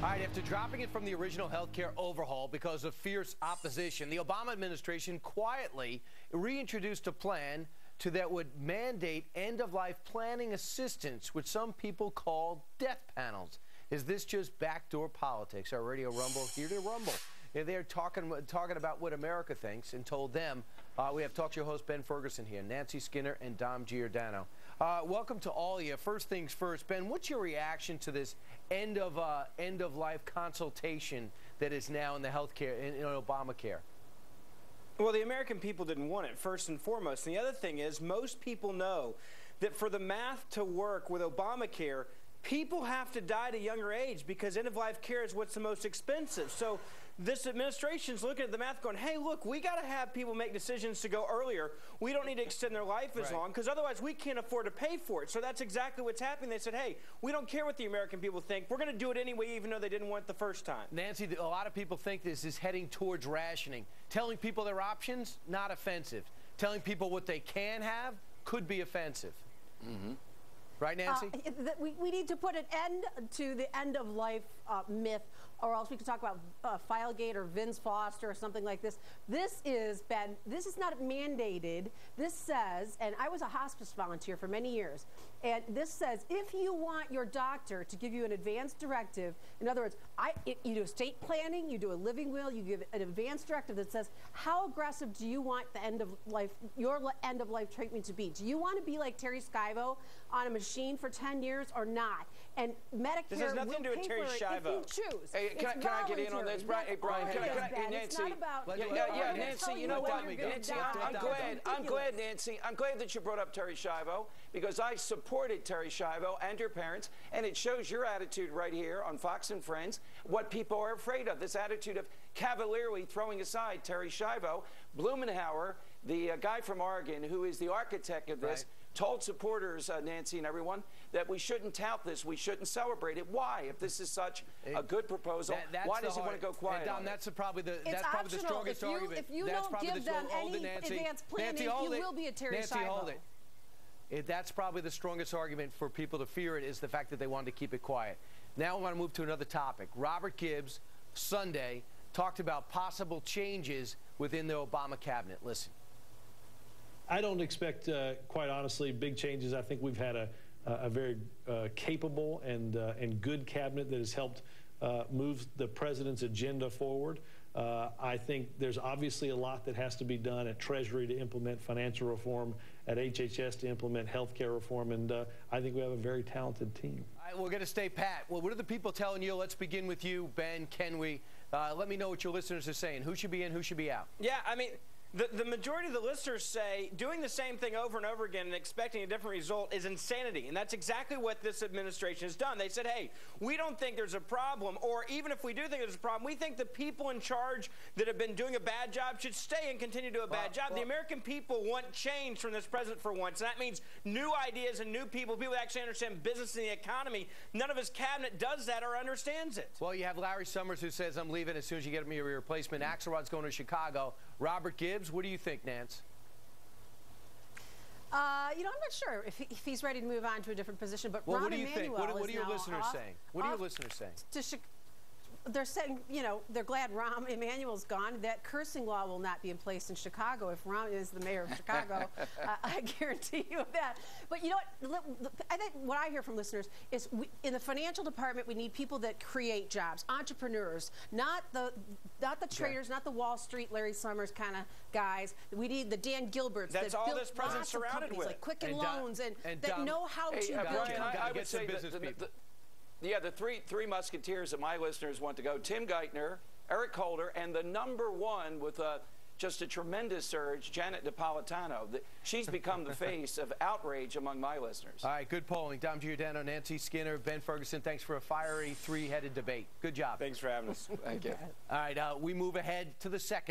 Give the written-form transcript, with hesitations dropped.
All right, after dropping it from the original health care overhaul because of fierce opposition, the Obama administration quietly reintroduced a plan that would mandate end-of-life planning assistance, which some people call death panels. Is this just backdoor politics? Our Radio Rumble here to rumble. They're talking about what America thinks and told them. We have talk show host Ben Ferguson here, Nancy Skinner, and Dom Giordano. Welcome to all of you. First things first, Ben, what's your reaction to this end-of-life consultation that is now in the healthcare, in Obamacare? Well, the American people didn't want it, first and foremost. And the other thing is, most people know that for the math to work with Obamacare, people have to die at a younger age because end-of-life care is what's the most expensive. So this administration's looking at the math going, hey, look, we got to have people make decisions to go earlier. We don't need to extend their life as long because otherwise we can't afford to pay for it. So that's exactly what's happening. They said, hey, we don't care what the American people think. We're going to do it anyway, even though they didn't want it the first time. Nancy, a lot of people think this is heading towards rationing. Telling people their options, not offensive. Telling people what they can have could be offensive. Mm-hmm. Right, Nancy? We need to put an end to the end-of-life myth, or else we could talk about Filegate or Vince Foster or something like this. This is, Ben, this is not mandated. This says, and I was a hospice volunteer for many years, and this says if you want your doctor to give you an advance directive, in other words, you do estate planning, you do a living will, you give an advance directive that says how aggressive do you want the end-of-life, your end-of-life treatment to be? Do you want to be like Terry Schiavo on a machine for 10 years or not? And Medicare this has nothing to do with Terry Schiavo. If you choose. Hey, can I get in on this? Hey, Brian, Nancy. Yeah, Nancy, you know what? Nancy, I'm glad, Nancy. I'm glad that you brought up Terry Schiavo because I supported Terry Schiavo and your parents, and it shows your attitude right here on Fox and Friends, what people are afraid of, this attitude of cavalierly throwing aside Terry Schiavo. Blumenauer, the guy from Oregon who is the architect of this, told supporters, Nancy and everyone, that we shouldn't tout this, we shouldn't celebrate it. Why? If this is such a good proposal, why does he want to go quiet? Dom, that's probably the strongest argument. If you don't give them any advanced planning, you will be a Terry Schiavo. Nancy, hold it. That's probably the strongest argument for people to fear it is the fact that they wanted to keep it quiet. Now I want to move to another topic. Robert Gibbs, Sunday, talked about possible changes within the Obama cabinet. Listen. I don't expect, quite honestly, big changes. I think we've had a very capable and good cabinet that has helped move the president's agenda forward. I think there's obviously a lot that has to be done at Treasury to implement financial reform, at HHS to implement health care reform, and I think we have a very talented team. All right, we're going to stay pat. Well, what are the people telling you? Let's begin with you, Ben. Can we? Let me know what your listeners are saying. Who should be in, who should be out? Yeah, I mean, the majority of the listeners say doing the same thing over and over again and expecting a different result is insanity. And that's exactly what this administration has done. They said, hey, we don't think there's a problem, or even if we do think there's a problem, we think the people in charge that have been doing a bad job should stay and continue to do a bad job. The American people want change from this president for once. And that means new ideas and new people that actually understand business and the economy. None of his cabinet does that or understands it. Well, you have Larry Summers who says, I'm leaving as soon as you get me a replacement. Axelrod's going to Chicago. Robert Gibbs, what do you think, Nance? You know, I'm not sure if he's ready to move on to a different position, but well, Ron what do you think? What are your listeners saying? What are your listeners saying? They're saying, you know, they're glad Rahm Emanuel's gone. That cursing law will not be in place in Chicago if Rahm is the mayor of Chicago. I guarantee you that. But you know what? I think what I hear from listeners is in the financial department, we need people that create jobs, entrepreneurs, not the traders, not the Wall Street, Larry Summers kind of guys. We need the Dan Gilberts. That's all this president's surrounded with. Like Quicken Loans and that know how to build Brian, I would say the three musketeers that my listeners want to go: Tim Geithner, Eric Holder, and the #1 with just a tremendous surge, Janet Napolitano. She's become the face of outrage among my listeners. All right, good polling. Dom Giordano, Nancy Skinner, Ben Ferguson, thanks for a fiery three-headed debate. Good job. Thanks for having us. Thank you. All right, we move ahead to the second.